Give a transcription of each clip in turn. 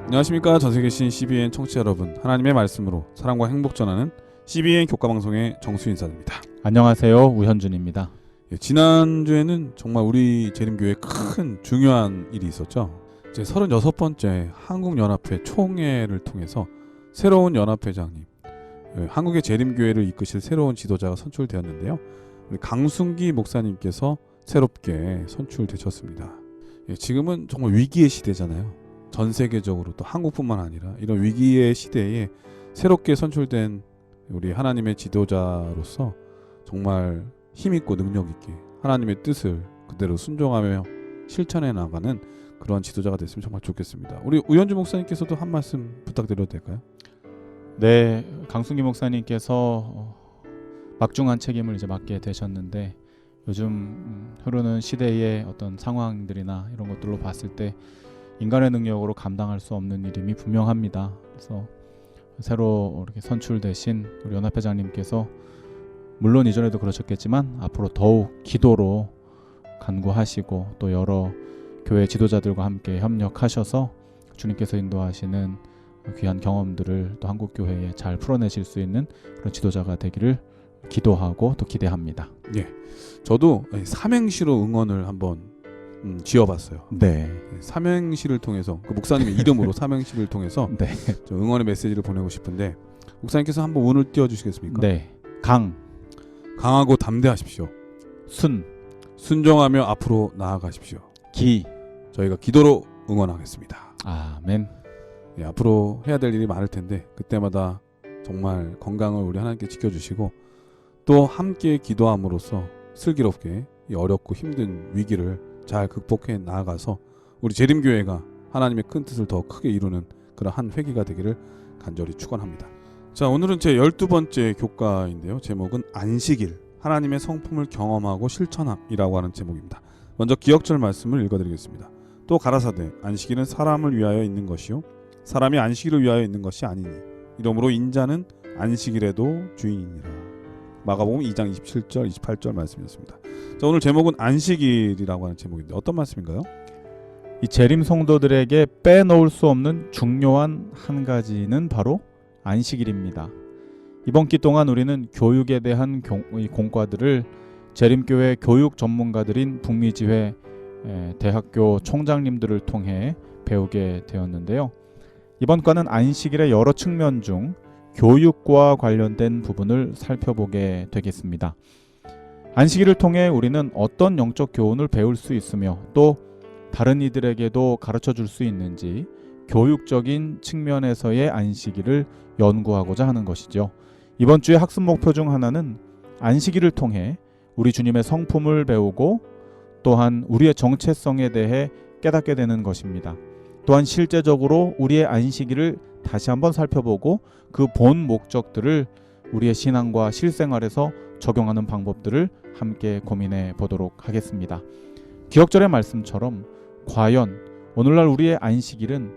안녕하십니까. 전세계 계신 CBN 청취자 여러분, 하나님의 말씀으로 사랑과 행복 전하는 CBN 교과방송의 정수 인사드립니다. 안녕하세요. 우현준입니다. 지난주에는 정말 우리 재림교회에 큰 중요한 일이 있었죠. 제 36번째 한국연합회 총회를 통해서 새로운 연합회장님, 한국의 재림교회를 이끄실 새로운 지도자가 선출되었는데요. 우리 강순기 목사님께서 새롭게 선출되셨습니다. 지금은 정말 위기의 시대잖아요. 전 세계적으로 또 한국뿐만 아니라 이런 위기의 시대에 새롭게 선출된 우리 하나님의 지도자로서 정말 힘있고 능력있게 하나님의 뜻을 그대로 순종하며 실천해 나가는 그런 지도자가 됐으면 정말 좋겠습니다. 우리 우현주 목사님께서도 한 말씀 부탁드려도 될까요? 네, 강순기 목사님께서 막중한 책임을 이제 맡게 되셨는데 요즘 흐르는 시대의 어떤 상황들이나 이런 것들로 봤을 때 인간의 능력으로 감당할 수 없는 일임이 분명합니다. 그래서 새로 이렇게 선출되신 우리 연합회장님께서 물론 이전에도 그러셨겠지만 앞으로 더욱 기도로 간구하시고 또 여러 교회 지도자들과 함께 협력하셔서 주님께서 인도하시는 귀한 경험들을 또 한국교회에 잘 풀어내실 수 있는 그런 지도자가 되기를 기도하고 또 기대합니다. 예, 저도 삼행시로 응원을 한번 지어봤어요. 네. 삼행시를 통해서 그 목사님의 이름으로 삼행시를 통해서 네. 저 응원의 메시지를 보내고 싶은데 목사님께서 한번 운을 띄워주시겠습니까? 네. 강하고 담대하십시오. 순종하며 앞으로 나아가십시오. 저희가 기도로 응원하겠습니다. 아멘. 예, 앞으로 해야 될 일이 많을 텐데 그때마다 정말 건강을 우리 하나님께 지켜주시고 또 함께 기도함으로써 슬기롭게 이 어렵고 힘든 위기를 잘 극복해 나아가서 우리 재림교회가 하나님의 큰 뜻을 더 크게 이루는 그런 한 회기가 되기를 간절히 축원합니다. 자, 오늘은 제 12번째 교과인데요. 제목은 안식일, 하나님의 성품을 경험하고 실천함이라고 하는 제목입니다. 먼저 기억절 말씀을 읽어드리겠습니다. 또 가라사대 안식일은 사람을 위하여 있는 것이요 사람이 안식일을 위하여 있는 것이 아니니 이러므로 인자는 안식일에도 주인이니라. 마가복음 2장 27절 28절 말씀이었습니다. 자, 오늘 제목은 안식일이라고 하는 제목인데 어떤 말씀인가요? 이 재림 성도들에게 빼놓을 수 없는 중요한 한 가지는 바로 안식일입니다. 이번 기 동안 우리는 교육에 대한 공과들을 재림교회 교육 전문가들인 북미지회 대학교 총장님들을 통해 배우게 되었는데요. 이번 과는 안식일의 여러 측면 중 교육과 관련된 부분을 살펴보게 되겠습니다. 안식일을 통해 우리는 어떤 영적 교훈을 배울 수 있으며 또 다른 이들에게도 가르쳐 줄 수 있는지 교육적인 측면에서의 안식일을 연구하고자 하는 것이죠. 이번 주의 학습 목표 중 하나는 안식일을 통해 우리 주님의 성품을 배우고 또한 우리의 정체성에 대해 깨닫게 되는 것입니다. 또한 실제적으로 우리의 안식일을 다시 한번 살펴보고 그 본 목적들을 우리의 신앙과 실생활에서 적용하는 방법들을 함께 고민해 보도록 하겠습니다. 기억절의 말씀처럼 과연 오늘날 우리의 안식일은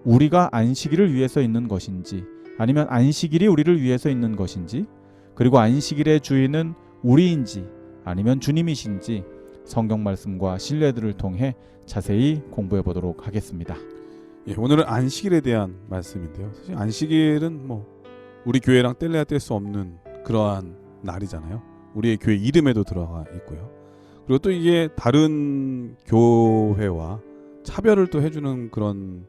우리가 안식일을 위해서 있는 것인지 아니면 안식일이 우리를 위해서 있는 것인지 그리고 안식일의 주인은 우리인지 아니면 주님이신지 성경 말씀과 신뢰들을 통해 자세히 공부해 보도록 하겠습니다. 예, 오늘은 안식일에 대한 말씀인데요. 사실 안식일은 우리 교회랑 뗄래야 뗄 수 없는 그러한 날이잖아요. 우리의 교회 이름에도 들어가 있고요. 그리고 또 이게 다른 교회와 차별을 또 해주는 그런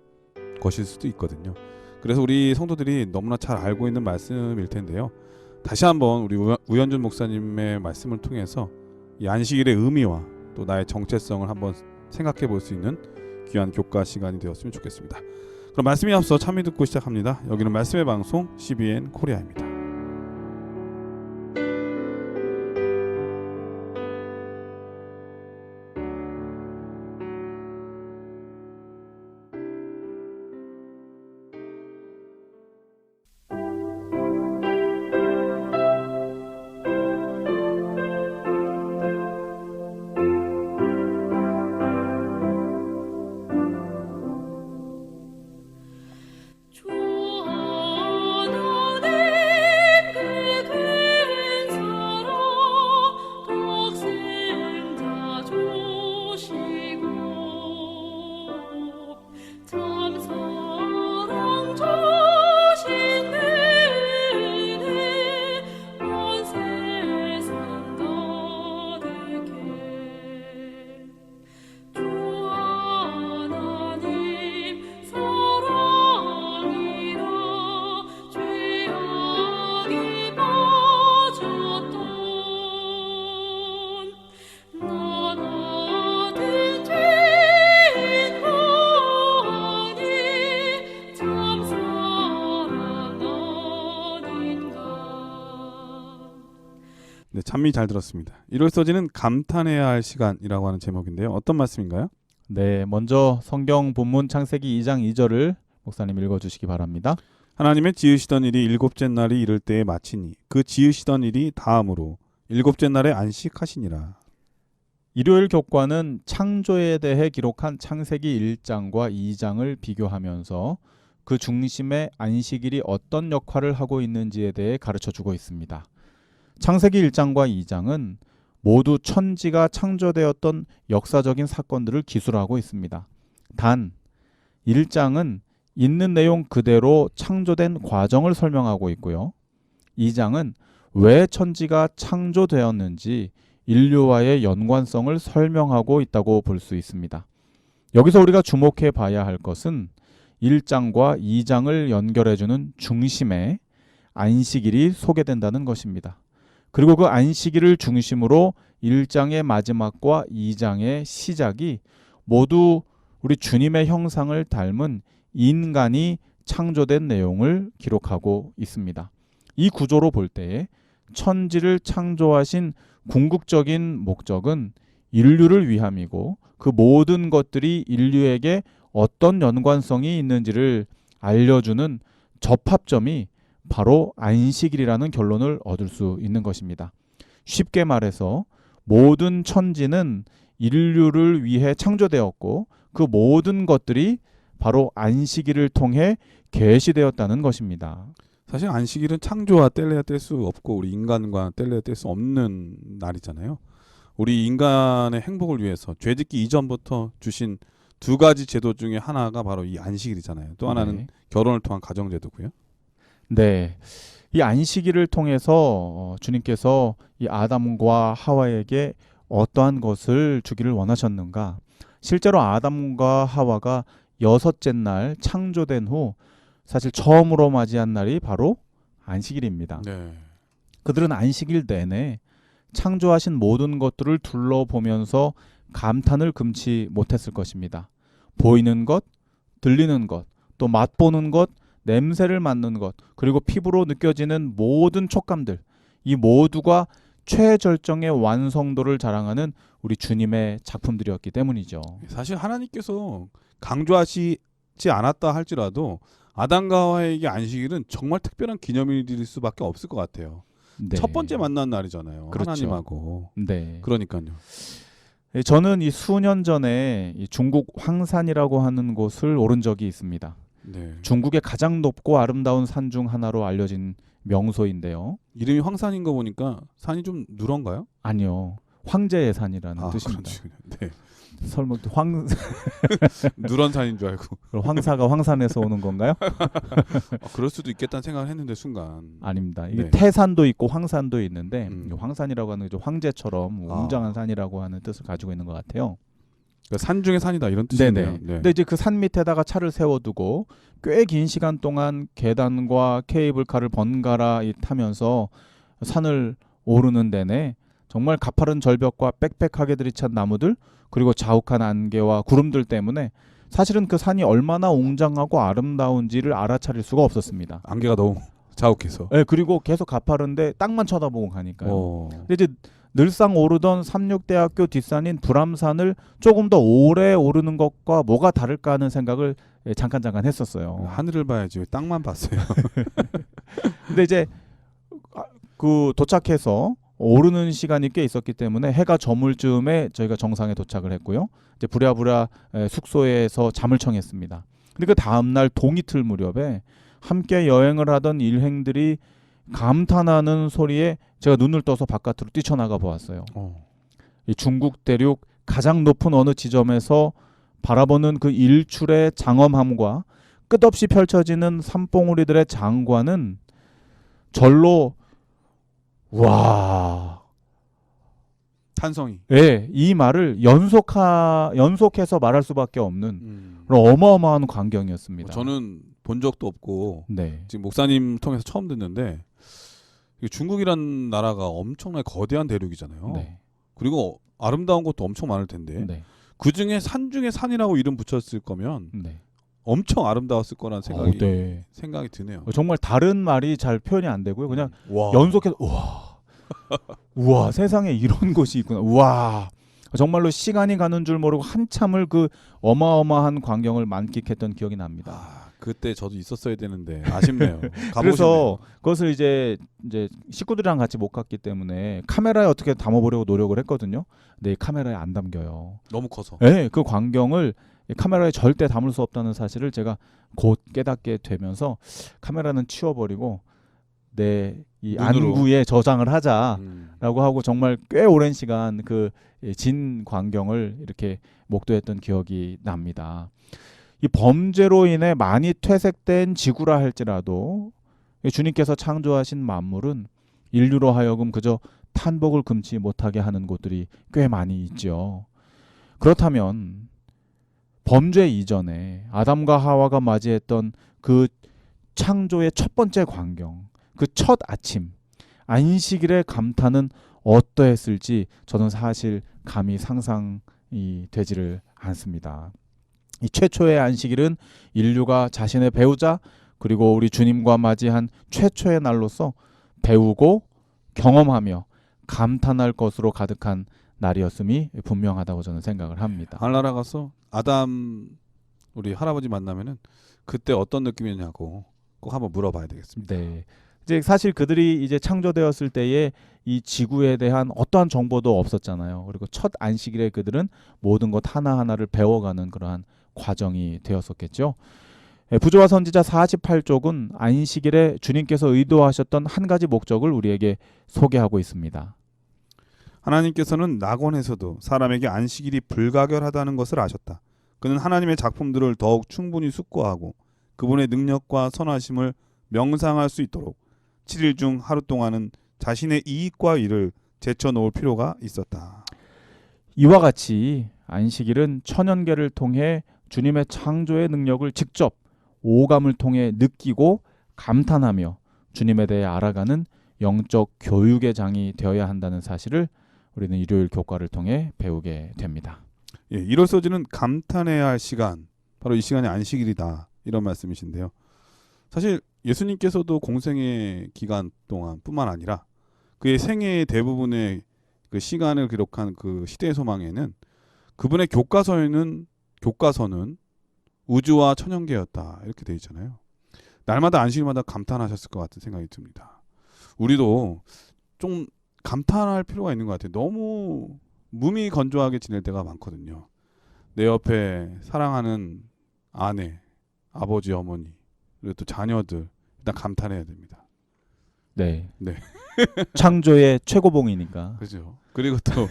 것일 수도 있거든요. 그래서 우리 성도들이 너무나 잘 알고 있는 말씀일 텐데요. 다시 한번 우리 우현준 목사님의 말씀을 통해서 이 안식일의 의미와 또 나의 정체성을 한번 생각해 볼 수 있는 귀한 교과 시간이 되었으면 좋겠습니다. 그럼 말씀이 앞서 참여 듣고 시작합니다. 여기는 말씀의 방송 CBN 코리아입니다. 주 안에 잠이 잘 들었습니다. 이럴 써지는 감탄해야 할 시간이라고 하는 제목인데요. 어떤 말씀인가요? 네, 먼저 성경 본문 창세기 2장 2절을 목사님 읽어주시기 바랍니다. 하나님의 지으시던 일이 일곱째 날이 이를 때에 마치니 그 지으시던 일이 다음으로 일곱째 날에 안식하시니라. 일요일 교과는 창조에 대해 기록한 창세기 1장과 2장을 비교하면서 그 중심에 안식일이 어떤 역할을 하고 있는지에 대해 가르쳐주고 있습니다. 창세기 1장과 2장은 모두 천지가 창조되었던 역사적인 사건들을 기술하고 있습니다. 단 1장은 있는 내용 그대로 창조된 과정을 설명하고 있고요. 2장은 왜 천지가 창조되었는지 인류와의 연관성을 설명하고 있다고 볼 수 있습니다. 여기서 우리가 주목해 봐야 할 것은 1장과 2장을 연결해주는 중심에 안식일이 소개된다는 것입니다. 그리고 그 안식일을 중심으로 1장의 마지막과 2장의 시작이 모두 우리 주님의 형상을 닮은 인간이 창조된 내용을 기록하고 있습니다. 이 구조로 볼 때에 천지를 창조하신 궁극적인 목적은 인류를 위함이고 그 모든 것들이 인류에게 어떤 연관성이 있는지를 알려주는 접합점이 바로 안식일이라는 결론을 얻을 수 있는 것입니다. 쉽게 말해서 모든 천지는 인류를 위해 창조되었고 그 모든 것들이 바로 안식일을 통해 계시되었다는 것입니다. 사실 안식일은 창조와 뗄래야 뗄 수 없고 우리 인간과 뗄래야 뗄 수 없는 날이잖아요. 우리 인간의 행복을 위해서 죄짓기 이전부터 주신 두 가지 제도 중에 하나가 바로 이 안식일이잖아요. 또 하나는 네. 결혼을 통한 가정제도고요. 네. 이 안식일을 통해서 주님께서 이 아담과 하와에게 어떠한 것을 주기를 원하셨는가? 실제로 아담과 하와가 6째 날 창조된 후 사실 처음으로 맞이한 날이 바로 안식일입니다. 네. 그들은 안식일 내내 창조하신 모든 것들을 둘러보면서 감탄을 금치 못했을 것입니다. 보이는 것, 들리는 것, 또 맛보는 것, 냄새를 맡는 것, 그리고 피부로 느껴지는 모든 촉감들, 이 모두가 최절정의 완성도를 자랑하는 우리 주님의 작품들이었기 때문이죠. 사실 하나님께서 강조하시지 않았다 할지라도 아담과 하와에게 안식일은 정말 특별한 기념일일 수밖에 없을 것 같아요. 네. 첫 번째 만난 날이잖아요. 그렇죠. 하나님하고. 네. 그러니까요. 저는 이 수년 전에 이 중국 황산이라고 하는 곳을 오른 적이 있습니다. 네. 중국의 가장 높고 아름다운 산 중 하나로 알려진 명소인데요. 이름이 황산인 거 보니까 산이 좀 누런가요? 아니요. 황제의 산이라는 뜻입니다. 그렇지. 네. 설마 누런 산인 줄 알고. 황사가 황산에서 오는 건가요? 그럴 수도 있겠다는 생각을 했는데 순간. 아닙니다. 이게 네. 태산도 있고 황산도 있는데 황산이라고 하는 게 황제처럼 웅장한 산이라고 하는 뜻을 가지고 있는 것 같아요. 그러니까 산 중에 산이다 이런 뜻이네요. 네네. 네. 근데 이제 그 산 밑에다가 차를 세워두고 꽤 긴 시간 동안 계단과 케이블카를 번갈아 타면서 산을 오르는 데내 정말 가파른 절벽과 빽빽하게 들이찬 나무들 그리고 자욱한 안개와 구름들 때문에 사실은 그 산이 얼마나 웅장하고 아름다운지를 알아차릴 수가 없었습니다. 안개가 너무 자욱해서. 네, 그리고 계속 가파른데 땅만 쳐다보고 가니까요. 근데 이제 늘상 오르던 삼육대학교 뒷산인 불암산을 조금 더 오래 오르는 것과 뭐가 다를까 하는 생각을 잠깐 했었어요. 하늘을 봐야지 왜 땅만 봤어요. 근데 이제 그 도착해서 오르는 시간이 꽤 있었기 때문에 해가 저물 즈음에 저희가 정상에 도착을 했고요. 이제 부랴부랴 숙소에서 잠을 청했습니다. 근데 그 다음 날 동이틀 무렵에 함께 여행을 하던 일행들이 감탄하는 소리에 제가 눈을 떠서 바깥으로 뛰쳐나가 보았어요. 이 중국 대륙 가장 높은 어느 지점에서 바라보는 그 일출의 장엄함과 끝없이 펼쳐지는 산봉우리들의 장관은 절로 와. 탄성이. 예, 이 말을 연속해서 말할 수밖에 없는 그런 어마어마한 광경이었습니다. 저는 본 적도 없고 네. 지금 목사님 통해서 처음 듣는데 중국이란 나라가 엄청나게 거대한 대륙이잖아요. 네. 그리고 아름다운 곳도 엄청 많을 텐데 네. 그 중에 산 중에 산이라고 이름 붙였을 거면 네. 엄청 아름다웠을 거라는 생각이 네. 생각이 드네요. 정말 다른 말이 잘 표현이 안 되고요. 그냥 와. 연속해서 와. 우와, 세상에 이런 곳이 있구나. 우와. 정말로 시간이 가는 줄 모르고 한참을 그 어마어마한 광경을 만끽했던 기억이 납니다. 아, 그때 저도 있었어야 되는데 아쉽네요. 가보셨네요. 그래서 그것을 이제 식구들이랑 같이 못 갔기 때문에 카메라에 어떻게 담아보려고 노력을 했거든요. 근데 이 카메라에 안 담겨요. 너무 커서. 네, 그 광경을 이 카메라에 절대 담을 수 없다는 사실을 제가 곧 깨닫게 되면서 카메라는 치워버리고 내 이 눈으로. 안구에 저장을 하자. 음. 라고 하고 정말 꽤 오랜 시간 그 진 광경을 이렇게 목도했던 기억이 납니다. 이 범죄로 인해 많이 퇴색된 지구라 할지라도 주님께서 창조하신 만물은 인류로 하여금 그저 탄복을 금치 못하게 하는 곳들이 꽤 많이 있죠. 그렇다면 범죄 이전에 아담과 하와가 맞이했던 그 창조의 첫 번째 광경, 그 첫 아침, 안식일의 감탄은 어떠했을지 저는 사실 감히 상상이 되지를 않습니다. 이 최초의 안식일은 인류가 자신의 배우자 그리고 우리 주님과 맞이한 최초의 날로서 배우고 경험하며 감탄할 것으로 가득한 날이었음이 분명하다고 저는 생각을 합니다. 하늘나라 가서 아담 우리 할아버지 만나면은 그때 어떤 느낌이냐고 꼭 한번 물어봐야 되겠습니다. 네. 이제 사실 그들이 이제 창조되었을 때에 이 지구에 대한 어떠한 정보도 없었잖아요. 그리고 첫 안식일에 그들은 모든 것 하나하나를 배워가는 그러한 과정이 되었었겠죠. 부조와 선지자 48쪽은 안식일에 주님께서 의도하셨던 한 가지 목적을 우리에게 소개하고 있습니다. 하나님께서는 낙원에서도 사람에게 안식일이 불가결하다는 것을 아셨다. 그는 하나님의 작품들을 더욱 충분히 숙고하고 그분의 능력과 선하심을 명상할 수 있도록 7일 중 하루 동안은 자신의 이익과 일을 제쳐놓을 필요가 있었다. 이와 같이 안식일은 천연계를 통해 주님의 창조의 능력을 직접 오감을 통해 느끼고 감탄하며 주님에 대해 알아가는 영적 교육의 장이 되어야 한다는 사실을 우리는 일요일 교과를 통해 배우게 됩니다. 예, 이로써지는 감탄해야 할 시간, 바로 이 시간이 안식일이다, 이런 말씀이신데요. 사실 예수님께서도 공생의 기간 동안 뿐만 아니라 그의 생애의 대부분의 그 시간을 기록한 그 시대의 소망에는 그분의 교과서는 우주와 천연계였다, 이렇게 되어 있잖아요. 날마다 안식일마다 감탄하셨을 것 같은 생각이 듭니다. 우리도 좀 감탄할 필요가 있는 것 같아요. 너무 무미건조하게 지낼 때가 많거든요. 내 옆에 사랑하는 아내, 아버지, 어머니, 그리고 또 자녀들 일단 감탄해야 됩니다. 네. 네. 창조의 최고봉이니까. 그죠. 그리고 또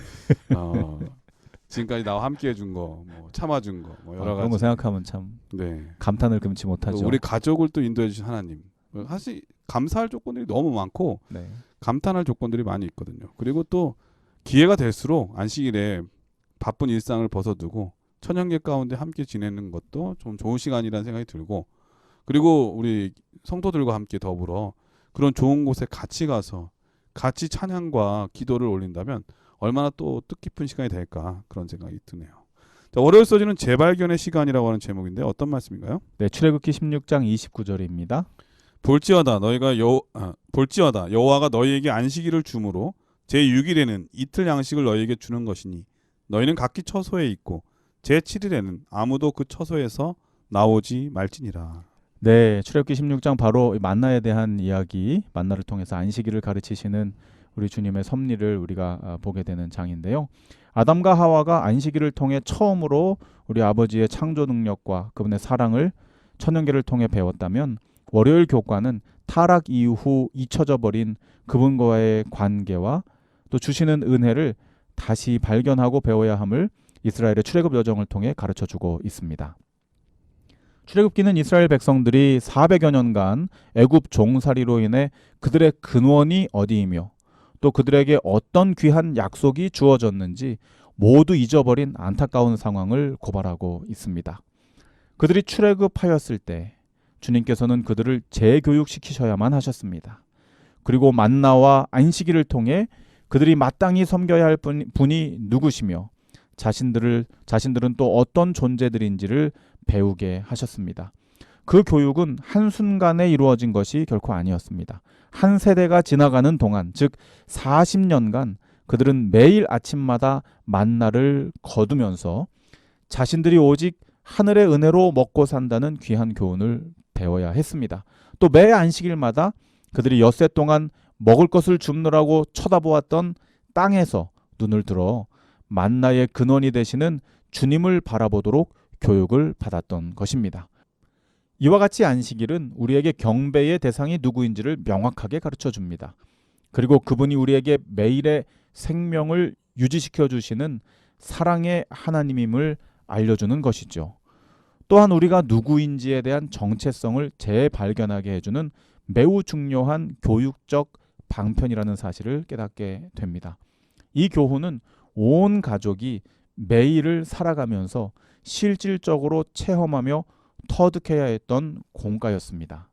지금까지 나와 함께 해준 거, 뭐 참아준 거, 뭐 여러 가지. 그런 거 생각하면 참 네. 감탄을 금치 못하죠. 우리 가족을 또 인도해 주신 하나님. 사실 감사할 조건들이 너무 많고 네. 감탄할 조건들이 많이 있거든요. 그리고 또 기회가 될수록 안식일에 바쁜 일상을 벗어두고 천연계 가운데 함께 지내는 것도 좀 좋은 시간이라는 생각이 들고, 그리고 우리 성도들과 함께 더불어 그런 좋은 곳에 같이 가서 같이 찬양과 기도를 올린다면 얼마나 또 뜻깊은 시간이 될까, 그런 생각이 드네요. 자, 월요일 서지는 재발견의 시간이라고 하는 제목인데 어떤 말씀인가요? 네, 출애굽기 16장 29절입니다. 볼지어다 여호와가 너희에게 안식일을 주므로 제6일에는 이틀 양식을 너희에게 주는 것이니 너희는 각기 처소에 있고 제7일에는 아무도 그 처소에서 나오지 말지니라. 네, 출애굽기 16장 바로 만나에 대한 이야기, 만나를 통해서 안식일을 가르치시는 우리 주님의 섭리를 우리가 보게 되는 장인데요. 아담과 하와가 안식일을 통해 처음으로 우리 아버지의 창조 능력과 그분의 사랑을 천연계를 통해 배웠다면, 월요일 교과는 타락 이후 잊혀져 버린 그분과의 관계와 또 주시는 은혜를 다시 발견하고 배워야 함을 이스라엘의 출애굽 여정을 통해 가르쳐주고 있습니다. 출애굽기는 이스라엘 백성들이 400여 년간 애굽 종살이로 인해 그들의 근원이 어디이며 또 그들에게 어떤 귀한 약속이 주어졌는지 모두 잊어버린 안타까운 상황을 고발하고 있습니다. 그들이 출애굽하였을 때 주님께서는 그들을 재교육시키셔야만 하셨습니다. 그리고 만나와 안식일을 통해 그들이 마땅히 섬겨야 할 분이 누구시며 자신들은 또 어떤 존재들인지를 배우게 하셨습니다. 그 교육은 한순간에 이루어진 것이 결코 아니었습니다. 한 세대가 지나가는 동안, 즉 40년간 그들은 매일 아침마다 만나를 거두면서 자신들이 오직 하늘의 은혜로 먹고 산다는 귀한 교훈을 배워야 했습니다. 또 매 안식일마다 그들이 엿새 동안 먹을 것을 줍느라고 쳐다보았던 땅에서 눈을 들어 만나의 근원이 되시는 주님을 바라보도록 교육을 받았던 것입니다. 이와 같이 안식일은 우리에게 경배의 대상이 누구인지를 명확하게 가르쳐 줍니다. 그리고 그분이 우리에게 매일의 생명을 유지시켜 주시는 사랑의 하나님임을 알려주는 것이죠. 또한 우리가 누구인지에 대한 정체성을 재발견하게 해주는 매우 중요한 교육적 방편이라는 사실을 깨닫게 됩니다. 이 교훈은 온 가족이 매일을 살아가면서 실질적으로 체험하며 터득해야 했던 공과였습니다.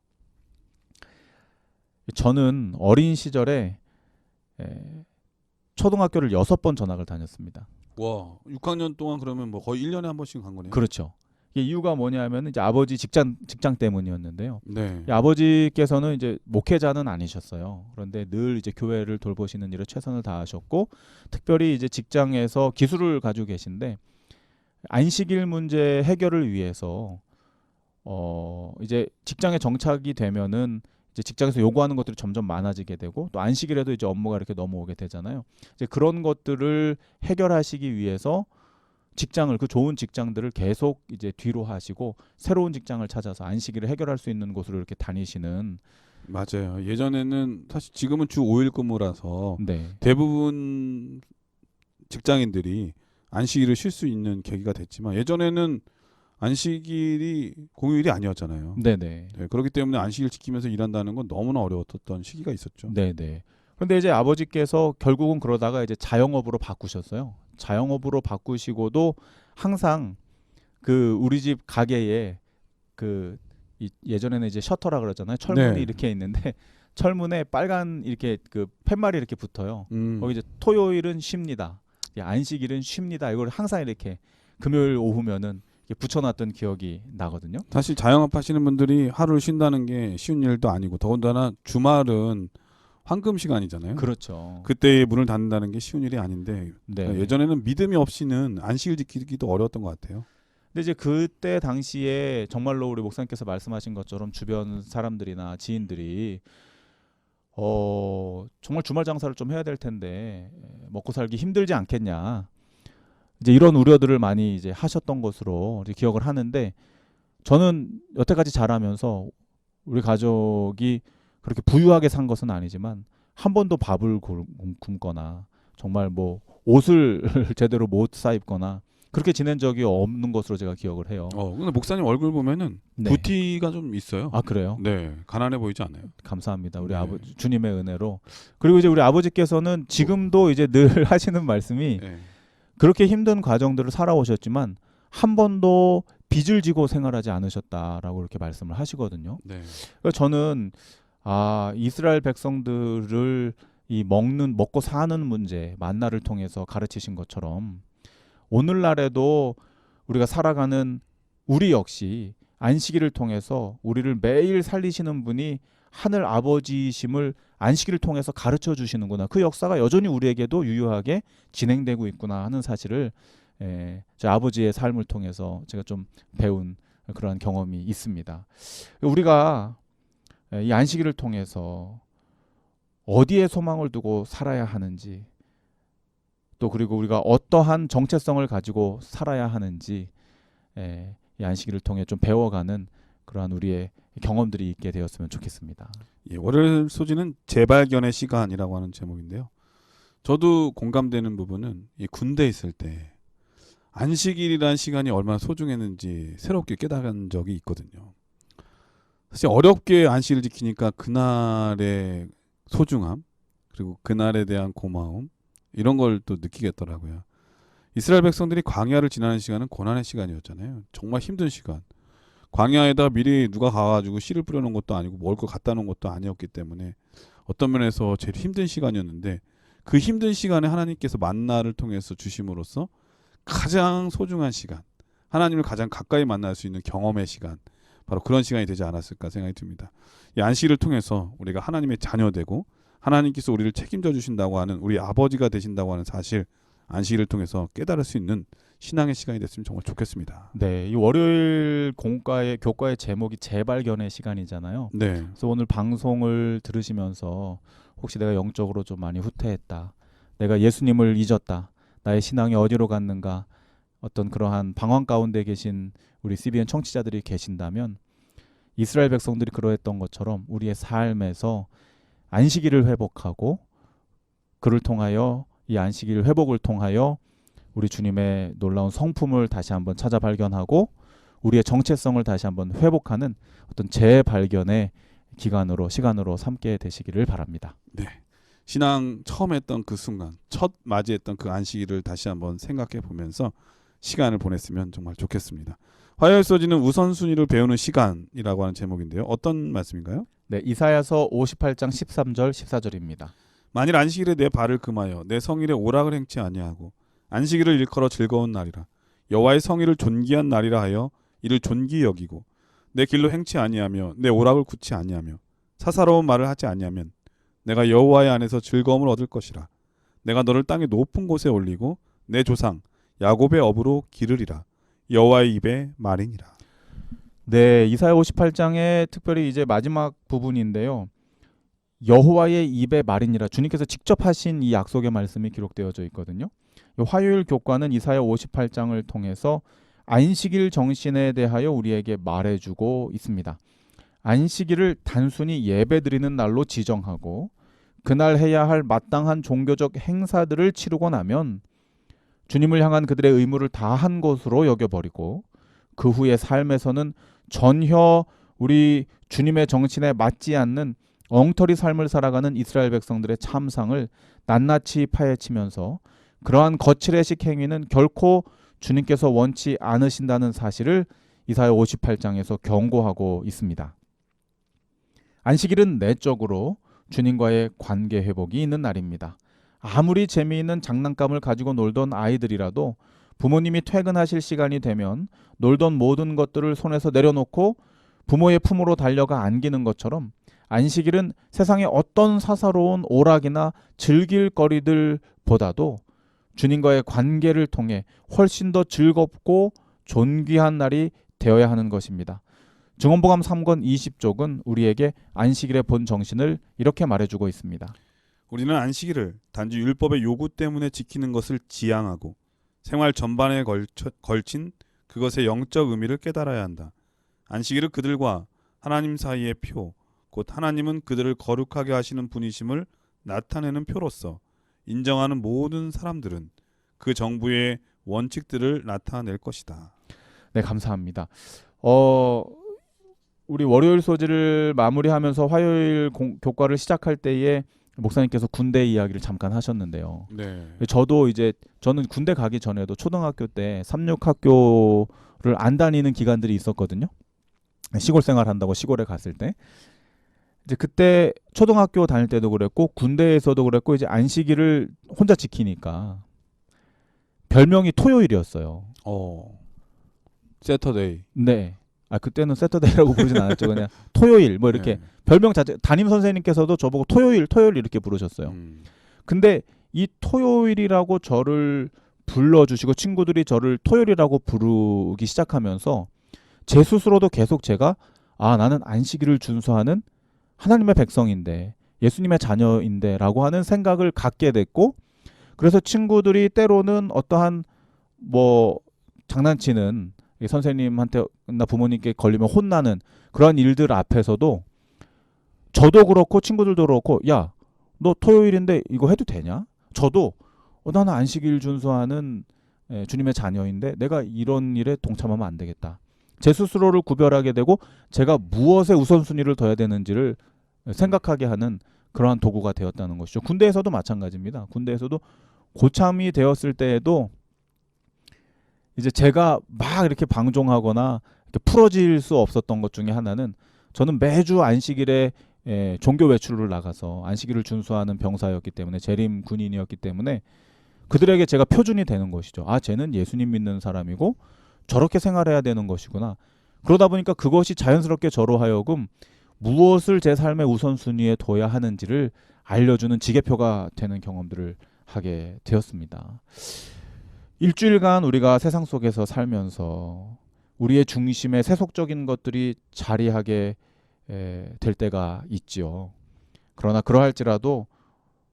저는 어린 시절에 초등학교를 6번 전학을 다녔습니다. 와, 6학년 동안 그러면 뭐 거의 1년에 한 번씩 간 거네요. 그렇죠. 이게 이유가 뭐냐면 이제 아버지 직장 때문이었는데요. 네. 이 아버지께서는 이제 목회자는 아니셨어요. 그런데 늘 이제 교회를 돌보시는 일에 최선을 다하셨고, 특별히 이제 직장에서 기술을 가지고 계신데 안식일 문제 해결을 위해서 이제 직장에 정착이 되면은 이제 직장에서 요구하는 것들이 점점 많아지게 되고, 또 안식일에도 이제 업무가 이렇게 넘어오게 되잖아요. 이제 그런 것들을 해결하시기 위해서 직장을, 그 좋은 직장들을 계속 이제 뒤로 하시고 새로운 직장을 찾아서 안식일을 해결할 수 있는 곳으로 이렇게 다니시는. 맞아요. 예전에는 사실 지금은 주 5일 근무라서 네. 대부분 직장인들이 안식일을 쉴 수 있는 계기가 됐지만, 예전에는 안식일이 공휴일이 아니었잖아요. 네네. 네, 그렇기 때문에 안식일 지키면서 일한다는 건 너무나 어려웠던 시기가 있었죠. 네네. 그런데 이제 아버지께서 결국은 그러다가 이제 자영업으로 바꾸셨어요. 자영업으로 바꾸시고도 항상 그 우리 집 가게에 그 예전에는 이제 셔터라 그러잖아요. 철문이 네. 이렇게 있는데 철문에 빨간 이렇게 그 팻말이 이렇게 붙어요. 거기 이제 토요일은 쉽니다. 안식일은 쉽니다. 이걸 항상 이렇게 금요일 오후면은 이렇게 붙여놨던 기억이 나거든요. 사실 자영업 하시는 분들이 하루를 쉰다는 게 쉬운 일도 아니고, 더군다나 주말은 황금 시간이잖아요. 그렇죠. 그때에 문을 닫는다는 게 쉬운 일이 아닌데, 네. 예전에는 믿음이 없이는 안식일 지키기도 어려웠던 것 같아요. 근데 이제 그때 당시에 정말로 우리 목사님께서 말씀하신 것처럼 주변 사람들이나 지인들이 정말 주말 장사를 좀 해야 될 텐데 먹고 살기 힘들지 않겠냐, 이제 이런 우려들을 많이 이제 하셨던 것으로 이제 기억을 하는데, 저는 여태까지 자라면서 우리 가족이 그렇게 부유하게 산 것은 아니지만 한 번도 밥을 굶거나 정말 뭐 옷을 제대로 못 사입거나 그렇게 지낸 적이 없는 것으로 제가 기억을 해요. 근데 목사님 얼굴 보면은 네. 부티가 좀 있어요. 아, 그래요? 네, 가난해 보이지 않아요. 감사합니다. 우리 네. 아버지 주님의 은혜로. 그리고 이제 우리 아버지께서는 지금도 이제 늘 하시는 말씀이 네. 그렇게 힘든 과정들을 살아오셨지만 한 번도 빚을 지고 생활하지 않으셨다라고 이렇게 말씀을 하시거든요. 네. 그래서 저는 이스라엘 백성들을 이 먹고 사는 문제, 만나를 통해서 가르치신 것처럼 오늘날에도 우리가 살아가는 우리 역시 안식일을 통해서 우리를 매일 살리시는 분이 하늘 아버지심을 안식일을 통해서 가르쳐 주시는구나. 그 역사가 여전히 우리에게도 유효하게 진행되고 있구나 하는 사실을 제 아버지의 삶을 통해서 제가 좀 배운 그러한 경험이 있습니다. 우리가 이 안식일을 통해서 어디에 소망을 두고 살아야 하는지, 또 그리고 우리가 어떠한 정체성을 가지고 살아야 하는지 이 안식일을 통해 좀 배워가는 그러한 우리의 경험들이 있게 되었으면 좋겠습니다. 예, 월요일 소지는 재발견의 시간이라고 하는 제목인데요. 저도 공감되는 부분은 이 군대에 있을 때 안식일이라는 시간이 얼마나 소중했는지 새롭게 깨달은 적이 있거든요. 사실 어렵게 안식일을 지키니까 그날의 소중함, 그리고 그날에 대한 고마움, 이런 걸 또 느끼겠더라고요. 이스라엘 백성들이 광야를 지나는 시간은 고난의 시간이었잖아요. 정말 힘든 시간. 광야에다 미리 누가 가가지고 씨를 뿌려놓은 것도 아니고 먹을 걸 갖다 놓은 것도 아니었기 때문에 어떤 면에서 제일 힘든 시간이었는데, 그 힘든 시간에 하나님께서 만나를 통해서 주심으로써 가장 소중한 시간, 하나님을 가장 가까이 만날 수 있는 경험의 시간, 바로 그런 시간이 되지 않았을까 생각이 듭니다. 이 안식일을 통해서 우리가 하나님의 자녀되고 하나님께서 우리를 책임져 주신다고 하는 우리 아버지가 되신다고 하는 사실 안식일을 통해서 깨달을 수 있는 신앙의 시간이 됐으면 정말 좋겠습니다. 네, 이 월요일 교과의 제목이 재발견의 시간이잖아요. 네. 그래서 오늘 방송을 들으시면서 혹시 내가 영적으로 좀 많이 후퇴했다, 내가 예수님을 잊었다, 나의 신앙이 어디로 갔는가, 어떤 그러한 방황 가운데 계신 우리 CBN 청취자들이 계신다면 이스라엘 백성들이 그러했던 것처럼 우리의 삶에서 안식일을 회복하고 그를 통하여 이 안식일 회복을 통하여 우리 주님의 놀라운 성품을 다시 한번 찾아 발견하고 우리의 정체성을 다시 한번 회복하는 어떤 재발견의 시간으로 삼게 되시기를 바랍니다. 네. 신앙 처음 했던 그 순간, 첫 맞이했던 그 안식일을 다시 한번 생각해 보면서 시간을 보냈으면 정말 좋겠습니다. 화요일 소지는 우선순위를 배우는 시간이라고 하는 제목인데요. 어떤 말씀인가요? 네, 이사야서 58장 13절 14절입니다. 만일 안식일에 내 발을 금하여 내 성일에 오락을 행치 아니하고 안식일을 일컬어 즐거운 날이라 여호와의 성일을 존귀한 날이라 하여 이를 존귀히 여기고 내 길로 행치 아니하며 내 오락을 굳지 아니하며 사사로운 말을 하지 아니하면 내가 여호와의 안에서 즐거움을 얻을 것이라. 내가 너를 땅의 높은 곳에 올리고 내 조상 야곱의 업으로 기르리라. 여호와의 입의 말이니라. 네, 이사야 58장의 특별히 이제 마지막 부분인데요. 여호와의 입의 말이니라, 주님께서 직접 하신 이 약속의 말씀이 기록되어져 있거든요. 화요일 교과는 이사야 58장을 통해서 안식일 정신에 대하여 우리에게 말해주고 있습니다. 안식일을 단순히 예배드리는 날로 지정하고 그날 해야 할 마땅한 종교적 행사들을 치르고 나면 주님을 향한 그들의 의무를 다한 것으로 여겨버리고 그 후의 삶에서는 전혀 우리 주님의 정신에 맞지 않는 엉터리 삶을 살아가는 이스라엘 백성들의 참상을 낱낱이 파헤치면서 그러한 거칠의식 행위는 결코 주님께서 원치 않으신다는 사실을 이사야 58장에서 경고하고 있습니다. 안식일은 내적으로 주님과의 관계 회복이 있는 날입니다. 아무리 재미있는 장난감을 가지고 놀던 아이들이라도 부모님이 퇴근하실 시간이 되면 놀던 모든 것들을 손에서 내려놓고 부모의 품으로 달려가 안기는 것처럼 안식일은 세상의 어떤 사사로운 오락이나 즐길 거리들보다도 주님과의 관계를 통해 훨씬 더 즐겁고 존귀한 날이 되어야 하는 것입니다. 증언복음 3권 20쪽은 우리에게 안식일의 본 정신을 이렇게 말해주고 있습니다. 우리는 안식일을 단지 율법의 요구 때문에 지키는 것을 지향하고 생활 전반에 걸친 그것의 영적 의미를 깨달아야 한다. 안식일은 그들과 하나님 사이의 표, 곧 하나님은 그들을 거룩하게 하시는 분이심을 나타내는 표로서 인정하는 모든 사람들은 그 정부의 원칙들을 나타낼 것이다. 네, 감사합니다. 우리 월요일 소지를 마무리하면서 화요일 교과를 시작할 때에 목사님께서 군대 이야기를 잠깐 하셨는데요. 네. 저는 군대 가기 전에도 초등학교 때 삼육학교를 안 다니는 기간들이 있었거든요. 시골 생활한다고 시골에 갔을 때. 이제 그때 초등학교 다닐 때도 그랬고 군대에서도 그랬고 이제 안식일을 혼자 지키니까 별명이 토요일이었어요. 세터데이. 네. 그때는 세터데이라고 부르진 않았죠. 그냥 토요일 뭐 이렇게 네. 별명 자체, 담임 선생님께서도 저보고 토요일 이렇게 부르셨어요. 근데 이 토요일이라고 저를 불러주시고 친구들이 저를 토요일이라고 부르기 시작하면서 제 스스로도 계속 제가 나는 안식일을 준수하는 하나님의 백성인데 예수님의 자녀인데 라고 하는 생각을 갖게 됐고, 그래서 친구들이 때로는 어떠한 장난치는 선생님한테나 부모님께 걸리면 혼나는 그런 일들 앞에서도 저도 그렇고 친구들도 그렇고 야, 너 토요일인데 이거 해도 되냐? 저도 나는 안식일 준수하는 주님의 자녀인데 내가 이런 일에 동참하면 안 되겠다. 제 스스로를 구별하게 되고 제가 무엇에 우선순위를 둬야 되는지를 생각하게 하는 그러한 도구가 되었다는 것이죠. 군대에서도 마찬가지입니다. 군대에서도 고참이 되었을 때에도 이제 제가 막 이렇게 방종하거나 이렇게 풀어질 수 없었던 것 중에 하나는, 저는 매주 안식일에 종교 외출을 나가서 안식일을 준수하는 병사였기 때문에, 재림 군인이었기 때문에 그들에게 제가 표준이 되는 것이죠. 쟤는 예수님 믿는 사람이고 저렇게 생활해야 되는 것이구나. 그러다 보니까 그것이 자연스럽게 저로 하여금 무엇을 제 삶의 우선순위에 둬야 하는지를 알려주는 지게표가 되는 경험들을 하게 되었습니다. 일주일간 우리가 세상 속에서 살면서 우리의 중심에 세속적인 것들이 자리하게 될 때가 있지요. 그러나 그러할지라도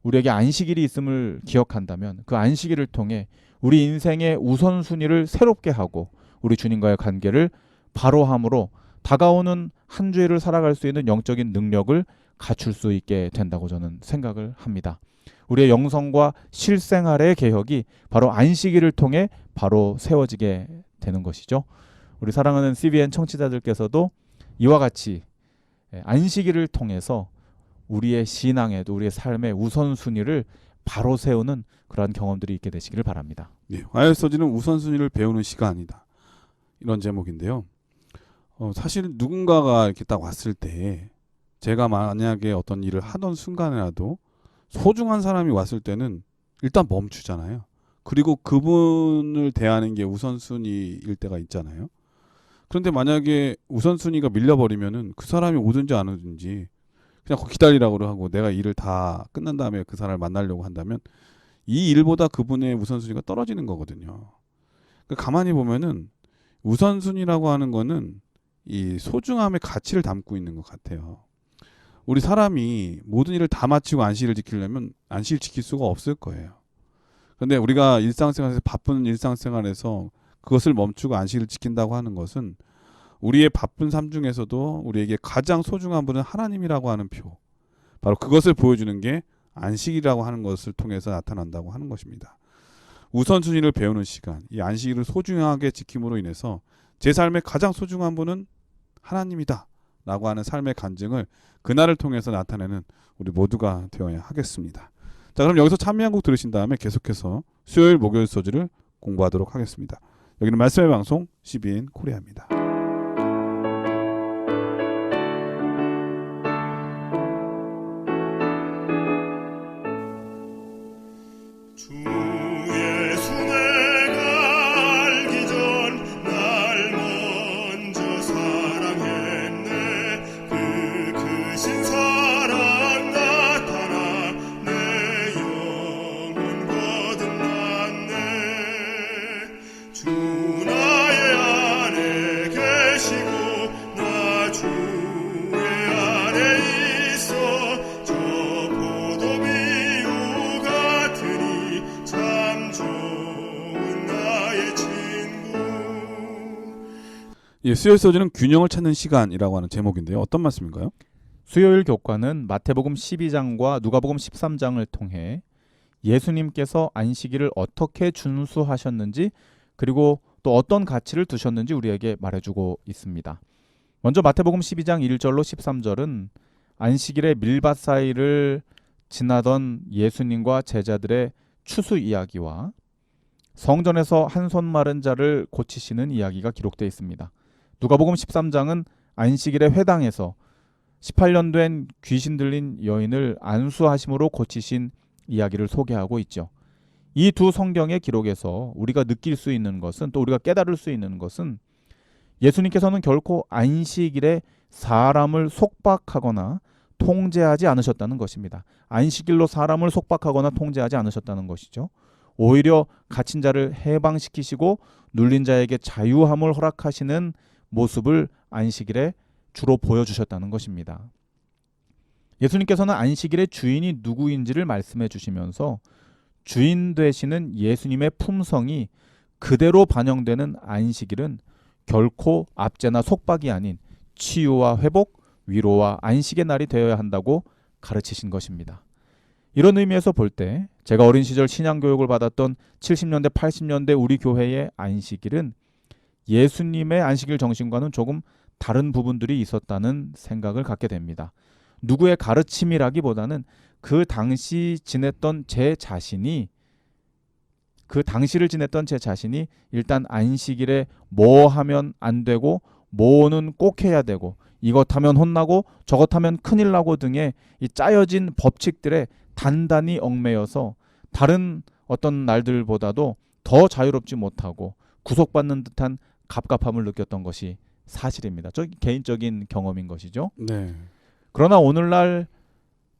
우리에게 안식일이 있음을 기억한다면 그 안식일을 통해 우리 인생의 우선순위를 새롭게 하고 우리 주님과의 관계를 바로함으로 다가오는 한 주일을 살아갈 수 있는 영적인 능력을 갖출 수 있게 된다고 저는 생각을 합니다. 우리의 영성과 실생활의 개혁이 바로 안식일을 통해 바로 세워지게 되는 것이죠. 우리 사랑하는 CBN 청취자들께서도 이와 같이 안식일을 통해서 우리의 신앙에도 우리의 삶의 우선순위를 바로 세우는 그러한 경험들이 있게 되시기를 바랍니다. 네, 와이어서지는 우선순위를 배우는 시간이다. 이런 제목인데요. 사실 누군가가 이렇게 딱 왔을 때 제가 만약에 어떤 일을 하던 순간에라도 소중한 사람이 왔을 때는 일단 멈추잖아요. 그리고 그분을 대하는 게 우선순위일 때가 있잖아요. 그런데 만약에 우선순위가 밀려버리면은 그 사람이 오든지 안 오든지 그냥 기다리라고 하고 내가 일을 다 끝난 다음에 그 사람을 만나려고 한다면 이 일보다 그분의 우선순위가 떨어지는 거거든요. 그러니까 가만히 보면은 우선순위라고 하는 거는 이 소중함의 가치를 담고 있는 것 같아요. 우리 사람이 모든 일을 다 마치고 안식일을 지키려면 안식일 지킬 수가 없을 거예요. 그런데 우리가 일상생활에서 바쁜 일상생활에서 그것을 멈추고 안식일을 지킨다고 하는 것은 우리의 바쁜 삶 중에서도 우리에게 가장 소중한 분은 하나님이라고 하는 표, 바로 그것을 보여주는 게 안식이라고 하는 것을 통해서 나타난다고 하는 것입니다. 우선순위를 배우는 시간, 이 안식일을 소중하게 지킴으로 인해서 제 삶의 가장 소중한 분은 하나님이다 라고 하는 삶의 간증을 그날을 통해서 나타내는 우리 모두가 되어야 하겠습니다. 자, 그럼 여기서 찬미 한 곡 들으신 다음에 계속해서 수요일 목요일 소지를 공부하도록 하겠습니다. 여기는 말씀의 방송 CBN 코리아입니다. 예, 수요일 소지는 균형을 찾는 시간이라고 하는 제목인데요. 어떤 말씀인가요? 수요일 교과는 마태복음 12장과 누가복음 13장을 통해 예수님께서 안식일을 어떻게 준수하셨는지 그리고 또 어떤 가치를 두셨는지 우리에게 말해주고 있습니다. 먼저 마태복음 12장 1절로 13절은 안식일의 밀밭 사이를 지나던 예수님과 제자들의 추수 이야기와 성전에서 한 손 마른 자를 고치시는 이야기가 기록되어 있습니다. 누가복음 13장은 안식일의 회당에서 18년 된 귀신 들린 여인을 안수하심으로 고치신 이야기를 소개하고 있죠. 이 두 성경의 기록에서 우리가 느낄 수 있는 것은, 또 우리가 깨달을 수 있는 것은, 예수님께서는 결코 안식일에 사람을 속박하거나 통제하지 않으셨다는 것입니다. 안식일로 사람을 속박하거나 통제하지 않으셨다는 것이죠. 오히려 갇힌 자를 해방시키시고 눌린 자에게 자유함을 허락하시는 모습을 안식일에 주로 보여주셨다는 것입니다. 예수님께서는 안식일의 주인이 누구인지를 말씀해 주시면서 주인 되시는 예수님의 품성이 그대로 반영되는 안식일은 결코 압제나 속박이 아닌 치유와 회복, 위로와 안식의 날이 되어야 한다고 가르치신 것입니다. 이런 의미에서 볼 때 제가 어린 시절 신앙교육을 받았던 70년대, 80년대 우리 교회의 안식일은 예수님의 안식일 정신과는 조금 다른 부분들이 있었다는 생각을 갖게 됩니다. 누구의 가르침이라기보다는 그 당시 지냈던 제 자신이 일단 안식일에 뭐 하면 안 되고 뭐는 꼭 해야 되고 이것 하면 혼나고 저것 하면 큰일 나고 등의 이 짜여진 법칙들에 단단히 얽매여서 다른 어떤 날들보다도 더 자유롭지 못하고 구속받는 듯한 갑갑함을 느꼈던 것이 사실입니다. 저 개인적인 경험인 것이죠. 네. 그러나 오늘날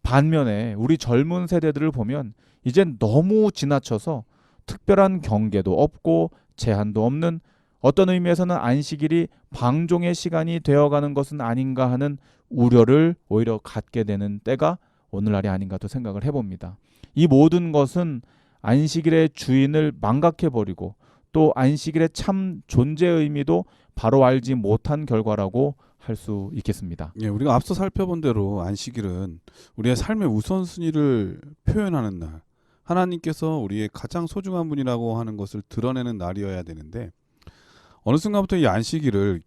반면에 우리 젊은 세대들을 보면 이젠 너무 지나쳐서 특별한 경계도 없고 제한도 없는, 어떤 의미에서는 안식일이 방종의 시간이 되어가는 것은 아닌가 하는 우려를 오히려 갖게 되는 때가 오늘날이 아닌가 또 생각을 해봅니다. 이 모든 것은 안식일의 주인을 망각해버리고 또 안식일의 참 존재 의미도 바로 알지 못한 결과라고 할 수 있겠습니다. 예, 우리가 앞서 살펴본 대로 안식일은 우리의 삶의 우선순위를 표현하는 날, 하나님께서 우리의 가장 소중한 분이라고 하는 것을 드러내는 날이어야 되는데, 어느 순간부터 이 안식일을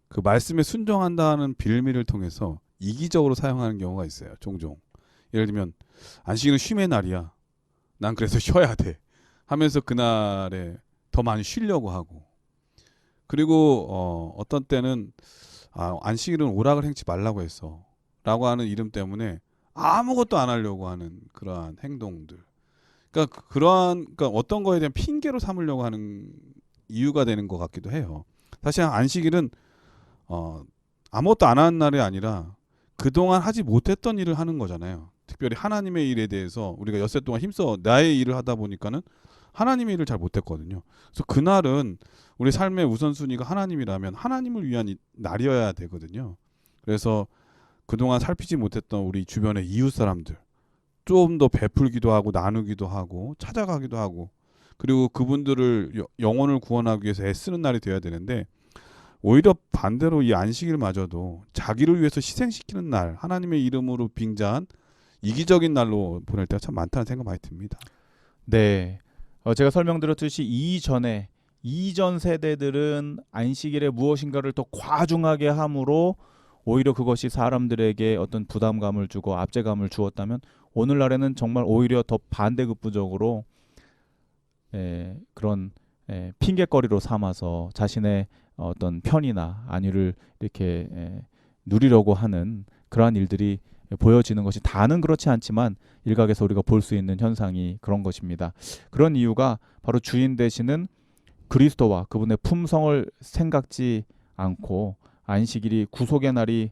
그 말씀에 순종한다는 빌미를 통해서 이기적으로 사용하는 경우가 있어요. 종종. 예를 들면 안식일은 쉼의 날이야, 난 그래서 쉬어야 돼 하면서 그날에 더 많이 쉬려고 하고, 그리고 어떤 때는 안식일은 오락을 행치 말라고 했어 라고 하는 이름 때문에 아무것도 안 하려고 하는 그러한 행동들, 그러니까 어떤 거에 대한 핑계로 삼으려고 하는 이유가 되는 것 같기도 해요. 사실 안식일은 아무것도 안 하는 날이 아니라 그동안 하지 못했던 일을 하는 거잖아요. 특별히 하나님의 일에 대해서 우리가 엿새 동안 힘써 나의 일을 하다 보니까는 하나님의 일을 잘 못했거든요. 그래서 그날은 우리 삶의 우선순위가 하나님이라면 하나님을 위한 날이어야 되거든요. 그래서 그동안 살피지 못했던 우리 주변의 이웃 사람들 좀 더 베풀기도 하고 나누기도 하고 찾아가기도 하고, 그리고 그분들을 영혼을 구원하기 위해서 애쓰는 날이 되어야 되는데, 오히려 반대로 이 안식일마저도 자기를 위해서 희생시키는 날, 하나님의 이름으로 빙자한 이기적인 날로 보낼 때가 참 많다는 생각 많이 듭니다. 네, 제가 설명드렸듯이 이전 세대들은 안식일에 무엇인가를 더 과중하게 함으로 오히려 그것이 사람들에게 어떤 부담감을 주고 압제감을 주었다면, 오늘날에는 정말 오히려 더 반대급부적으로 그런 핑계거리로 삼아서 자신의 어떤 편이나 안위를 이렇게 누리려고 하는 그러한 일들이 보여지는 것이, 다는 그렇지 않지만 일각에서 우리가 볼 수 있는 현상이 그런 것입니다. 그런 이유가 바로 주인 되시는 그리스도와 그분의 품성을 생각지 않고 안식일이 구속의 날이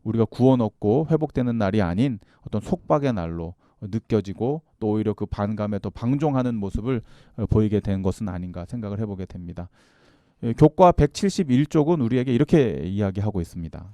우리가 구원 얻고 회복되는 날이 아닌 어떤 속박의 날로 느껴지고 또 오히려 그 반감에 더 방종하는 모습을 보이게 된 것은 아닌가 생각을 해보게 됩니다. 교과 171쪽은 우리에게 이렇게 이야기하고 있습니다.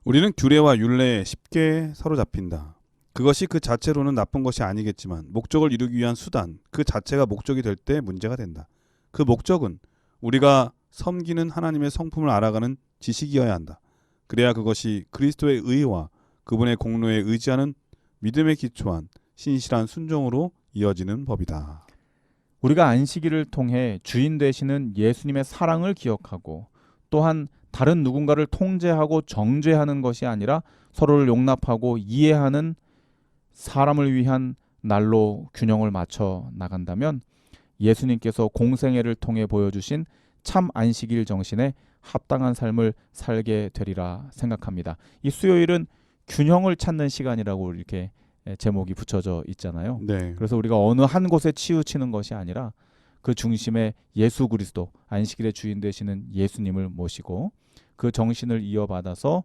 우리는 규례와 율례에 쉽게 사로잡힌다. 그것이 그 자체로는 나쁜 것이 아니겠지만 목적을 이루기 위한 수단, 그 자체가 목적이 될 때 문제가 된다. 그 목적은 우리가 섬기는 하나님의 성품을 알아가는 지식이어야 한다. 그래야 그것이 그리스도의 의와 그분의 공로에 의지하는 믿음에 기초한 신실한 순종으로 이어지는 법이다. 우리가 안식일을 통해 주인 되시는 예수님의 사랑을 기억하고, 또한 다른 누군가를 통제하고 정죄하는 것이 아니라 서로를 용납하고 이해하는 사람을 위한 날로 균형을 맞춰 나간다면 예수님께서 공생애를 통해 보여주신 참 안식일 정신에 합당한 삶을 살게 되리라 생각합니다. 이 수요일은 균형을 찾는 시간이라고 이렇게 제목이 붙여져 있잖아요. 네. 그래서 우리가 어느 한 곳에 치우치는 것이 아니라 그 중심에 예수 그리스도, 안식일의 주인 되시는 예수님을 모시고 그 정신을 이어받아서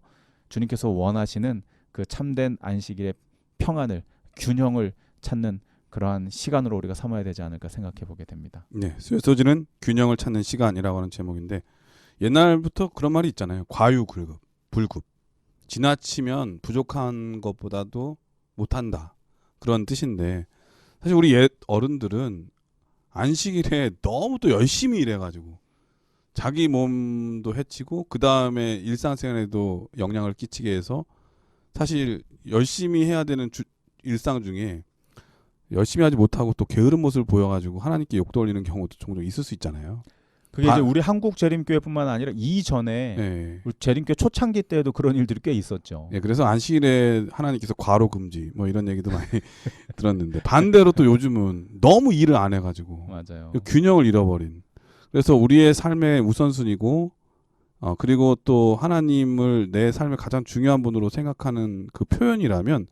주님께서 원하시는 그 참된 안식일의 평안을, 균형을 찾는 그러한 시간으로 우리가 삼아야 되지 않을까 생각해 보게 됩니다. 네, 수요소지는 균형을 찾는 시간이라고 하는 제목인데, 옛날부터 그런 말이 있잖아요. 과유불급, 불급. 지나치면 부족한 것보다도 못한다, 그런 뜻인데, 사실 우리 옛 어른들은 안식일에 너무 또 열심히 일해가지고 자기 몸도 해치고 그 다음에 일상생활에도 영향을 끼치게 해서 사실 열심히 해야 되는 일상 중에 열심히 하지 못하고 또 게으른 모습을 보여가지고 하나님께 욕 돌리는 경우도 종종 있을 수 있잖아요. 그게 이제 우리 한국 재림교회뿐만 아니라 이전에 네. 우리 재림교회 초창기 때에도 그런 일들이 꽤 있었죠. 네, 그래서 안식일에 하나님께서 과로 금지 뭐 이런 얘기도 많이 들었는데, 반대로 또 요즘은 너무 일을 안 해가지고 맞아요. 균형을 잃어버린. 그래서 우리의 삶의 우선순위고 그리고 또 하나님을 내 삶의 가장 중요한 분으로 생각하는 그 표현이라면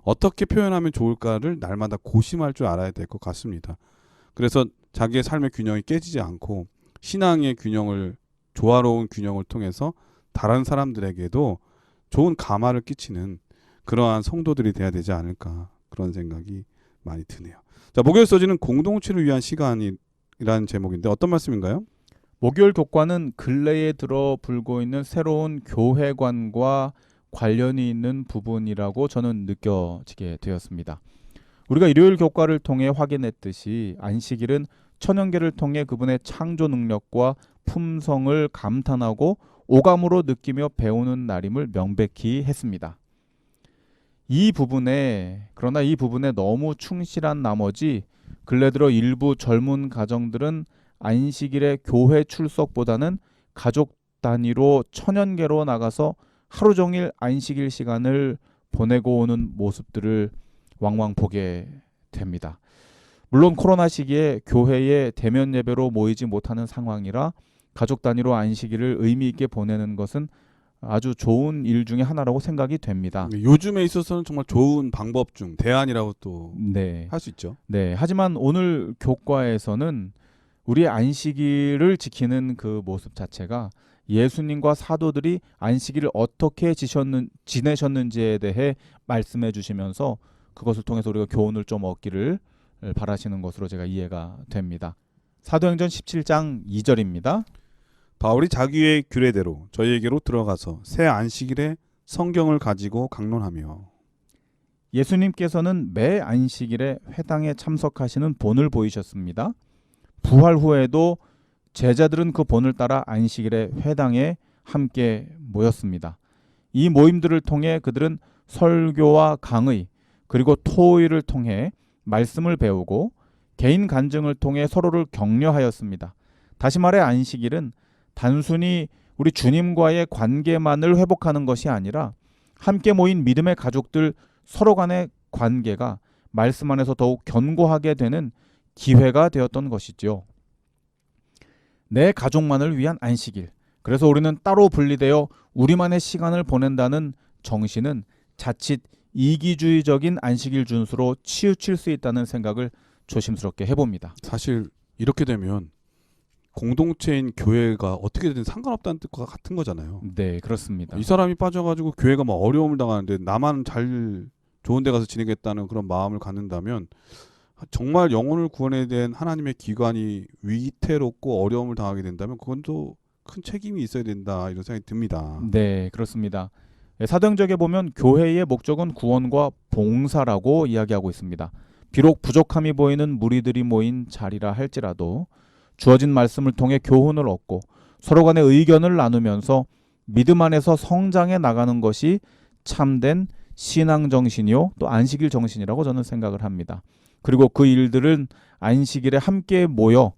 어떻게 표현하면 좋을까를 날마다 고심할 줄 알아야 될 것 같습니다. 그래서 자기의 삶의 균형이 깨지지 않고 신앙의 균형을 조화로운 균형을 통해서 다른 사람들에게도 좋은 감화를 끼치는 그러한 성도들이 돼야 되지 않을까 그런 생각이 많이 드네요. 자, 목요일 서지는 공동체를 위한 시간이라는 제목인데 어떤 말씀인가요? 목요일 교과는 근래에 들어 불고 있는 새로운 교회관과 관련이 있는 부분이라고 저는 느껴지게 되었습니다. 우리가 일요일 교과를 통해 확인했듯이 안식일은 천연계를 통해 그분의 창조 능력과 품성을 감탄하고 오감으로 느끼며 배우는 날임을 명백히 했습니다. 그러나 이 부분에 너무 충실한 나머지 근래 들어 일부 젊은 가정들은 안식일의 교회 출석보다는 가족 단위로 천연계로 나가서 하루 종일 안식일 시간을 보내고 오는 모습들을 왕왕 보게 됩니다. 물론 코로나 시기에 교회에 대면 예배로 모이지 못하는 상황이라 가족 단위로 안식일을 의미 있게 보내는 것은 아주 좋은 일 중에 하나라고 생각이 됩니다. 요즘에 있어서는 정말 좋은 방법 중 대안이라고 또 네. 할 수 있죠. 네. 하지만 오늘 교과에서는 우리의 안식일을 지키는 그 모습 자체가 예수님과 사도들이 안식일을 어떻게 지내셨는지에 대해 말씀해 주시면서 그것을 통해서 우리가 교훈을 좀 얻기를 바라시는 것으로 제가 이해가 됩니다. 사도행전 17장 2절입니다. 바울이 자기의 규례대로 저희에게로 들어가서 새 안식일에 성경을 가지고 강론하며 예수님께서는 매 안식일에 회당에 참석하시는 본을 보이셨습니다. 부활 후에도 제자들은 그 본을 따라 안식일에 회당에 함께 모였습니다. 이 모임들을 통해 그들은 설교와 강의 그리고 토의를 통해 말씀을 배우고 개인 간증을 통해 서로를 격려하였습니다. 다시 말해 안식일은 단순히 우리 주님과의 관계만을 회복하는 것이 아니라 함께 모인 믿음의 가족들 서로 간의 관계가 말씀 안에서 더욱 견고하게 되는 기회가 되었던 것이죠. 내 가족만을 위한 안식일. 그래서 우리는 따로 분리되어 우리만의 시간을 보낸다는 정신은 자칫 이기주의적인 안식일 준수로 치우칠 수 있다는 생각을 조심스럽게 해봅니다. 사실 이렇게 되면 공동체인 교회가 어떻게든 상관없다는 뜻과 같은 거잖아요. 네, 그렇습니다. 이 사람이 빠져가지고 교회가 막 어려움을 당하는데 나만 잘 좋은 데 가서 지내겠다는 그런 마음을 갖는다면 정말 영혼을 구원에 대한 하나님의 기관이 위태롭고 어려움을 당하게 된다면 그건 또 큰 책임이 있어야 된다 이런 생각이 듭니다. 네, 그렇습니다. 사도행전에 보면 교회의 목적은 구원과 봉사라고 이야기하고 있습니다. 비록 부족함이 보이는 무리들이 모인 자리라 할지라도 주어진 말씀을 통해 교훈을 얻고 서로 간의 의견을 나누면서 믿음 안에서 성장해 나가는 것이 참된 신앙 정신이요 또 안식일 정신이라고 저는 생각을 합니다. 그리고 그 일들은 안식일에 함께 모여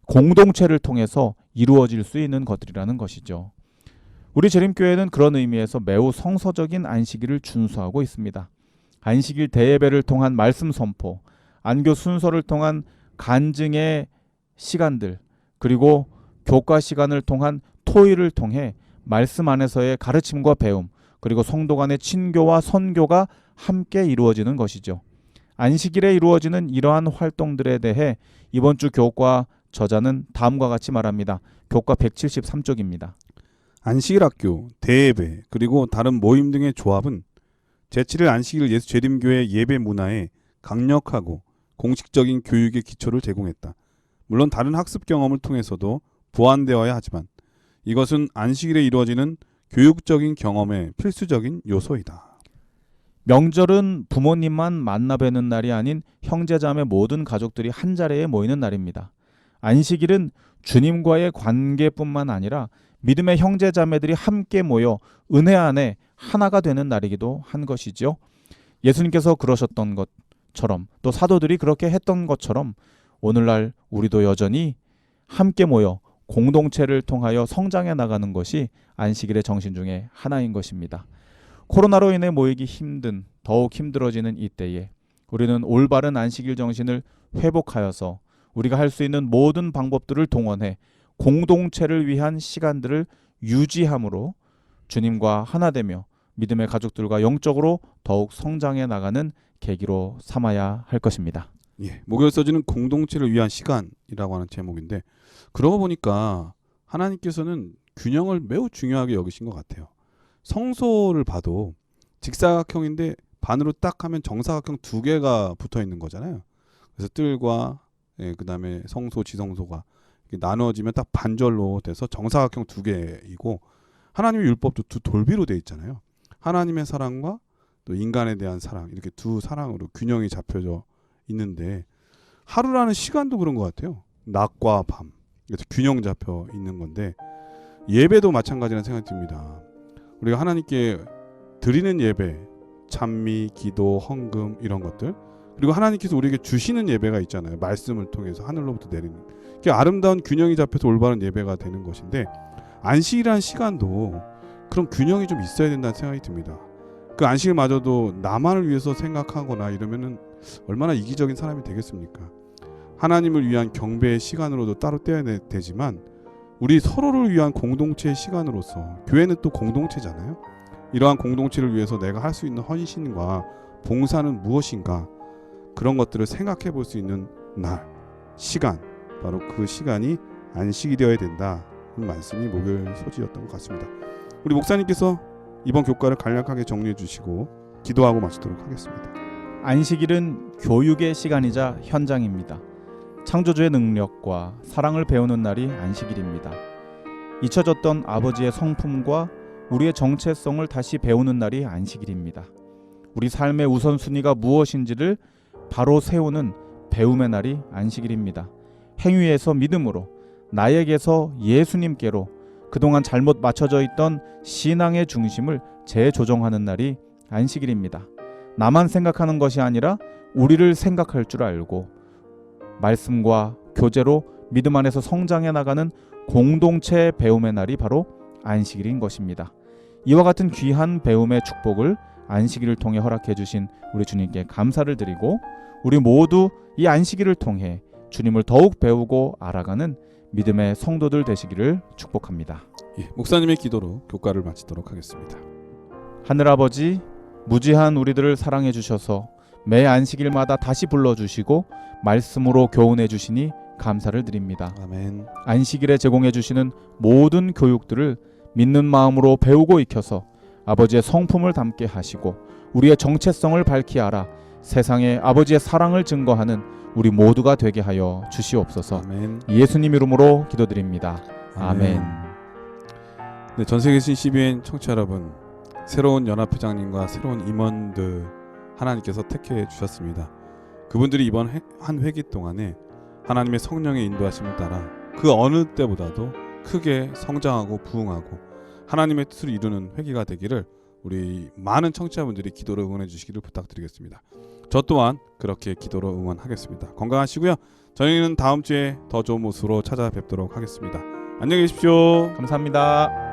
공동체를 통해서 이루어질 수 있는 것들이라는 것이죠. 우리 재림교회는 그런 의미에서 매우 성서적인 안식일을 준수하고 있습니다. 안식일 대예배를 통한 말씀 선포, 안교 순서를 통한 간증의 시간들, 그리고 교과 시간을 통한 토의를 통해 말씀 안에서의 가르침과 배움, 그리고 성도 간의 친교와 선교가 함께 이루어지는 것이죠. 안식일에 이루어지는 이러한 활동들에 대해 이번 주 교과 저자는 다음과 같이 말합니다. 교과 173쪽입니다. 안식일 학교, 대예배, 그리고 다른 모임 등의 조합은 제7일 안식일 예수 재림교회 예배 문화에 강력하고 공식적인 교육의 기초를 제공했다. 물론 다른 학습 경험을 통해서도 보완되어야 하지만 이것은 안식일에 이루어지는 교육적인 경험의 필수적인 요소이다. 명절은 부모님만 만나 뵈는 날이 아닌 형제자매 모든 가족들이 한 자리에 모이는 날입니다. 안식일은 주님과의 관계뿐만 아니라 믿음의 형제자매들이 함께 모여 은혜 안에 하나가 되는 날이기도 한 것이죠. 예수님께서 그러셨던 것처럼 또 사도들이 그렇게 했던 것처럼 오늘날 우리도 여전히 함께 모여 공동체를 통하여 성장해 나가는 것이 안식일의 정신 중에 하나인 것입니다. 코로나로 인해 모이기 힘든, 더욱 힘들어지는 이때에 우리는 올바른 안식일 정신을 회복하여서 우리가 할 수 있는 모든 방법들을 동원해 공동체를 위한 시간들을 유지함으로 주님과 하나 되며 믿음의 가족들과 영적으로 더욱 성장해 나가는 계기로 삼아야 할 것입니다. 예, 목요일 서지는 공동체를 위한 시간이라고 하는 제목인데 그러고 보니까 하나님께서는 균형을 매우 중요하게 여기신 것 같아요. 성소를 봐도 직사각형인데 반으로 딱 하면 정사각형 두 개가 붙어 있는 거잖아요. 그래서 뜰과 그다음에 성소, 지성소가 이렇게 나눠지면 딱 반절로 돼서 정사각형 두 개이고 하나님의 율법도 두 돌비로 돼 있잖아요. 하나님의 사랑과 또 인간에 대한 사랑 이렇게 두 사랑으로 균형이 잡혀져 있는데 하루라는 시간도 그런 것 같아요. 낮과 밤 이렇게 균형 잡혀 있는 건데 예배도 마찬가지라는 생각이 듭니다. 우리가 하나님께 드리는 예배, 찬미, 기도, 헌금 이런 것들 그리고 하나님께서 우리에게 주시는 예배가 있잖아요. 말씀을 통해서 하늘로부터 내리는 그게 아름다운 균형이 잡혀서 올바른 예배가 되는 것인데 안식이라는 시간도 그런 균형이 좀 있어야 된다는 생각이 듭니다. 그 안식일마저도 나만을 위해서 생각하거나 이러면은 얼마나 이기적인 사람이 되겠습니까? 하나님을 위한 경배의 시간으로도 따로 떼야 되지만 우리 서로를 위한 공동체의 시간으로서 교회는 또 공동체잖아요. 이러한 공동체를 위해서 내가 할 수 있는 헌신과 봉사는 무엇인가 그런 것들을 생각해 볼 수 있는 날, 시간 바로 그 시간이 안식이 되어야 된다는 말씀이 목요일 소지였던 것 같습니다. 우리 목사님께서 이번 교과를 간략하게 정리해 주시고 기도하고 마치도록 하겠습니다. 안식일은 교육의 시간이자 현장입니다. 창조주의 능력과 사랑을 배우는 날이 안식일입니다. 잊혀졌던 아버지의 성품과 우리의 정체성을 다시 배우는 날이 안식일입니다. 우리 삶의 우선순위가 무엇인지를 바로 세우는 배움의 날이 안식일입니다. 행위에서 믿음으로, 나에게서 예수님께로 그동안 잘못 맞춰져 있던 신앙의 중심을 재조정하는 날이 안식일입니다. 나만 생각하는 것이 아니라 우리를 생각할 줄 알고 말씀과 교제로 믿음 안에서 성장해 나가는 공동체 배움의 날이 바로 안식일인 것입니다. 이와 같은 귀한 배움의 축복을 안식일을 통해 허락해 주신 우리 주님께 감사를 드리고 우리 모두 이 안식일을 통해 주님을 더욱 배우고 알아가는 믿음의 성도들 되시기를 축복합니다. 목사님의 기도로 교과를 마치도록 하겠습니다. 하늘아버지, 무지한 우리들을 사랑해 주셔서 매 안식일마다 다시 불러주시고 말씀으로 교훈해 주시니 감사를 드립니다. 아멘. 안식일에 제공해 주시는 모든 교육들을 믿는 마음으로 배우고 익혀서 아버지의 성품을 담게 하시고 우리의 정체성을 밝히 알아 세상에 아버지의 사랑을 증거하는 우리 모두가 되게 하여 주시옵소서. 아멘. 예수님 이름으로 기도드립니다. 아멘. 네, 전세계 CBN 청취자 여러분, 새로운 연합회장님과 새로운 임원들 하나님께서 택해 주셨습니다. 그분들이 이번 한 회기 동안에 하나님의 성령의 인도하심을 따라 그 어느 때보다도 크게 성장하고 부흥하고 하나님의 뜻을 이루는 회기가 되기를 우리 많은 청취자분들이 기도로 응원해 주시기를 부탁드리겠습니다. 저 또한 그렇게 기도로 응원하겠습니다. 건강하시고요. 저희는 다음 주에 더 좋은 모습으로 찾아뵙도록 하겠습니다. 안녕히 계십시오. 감사합니다.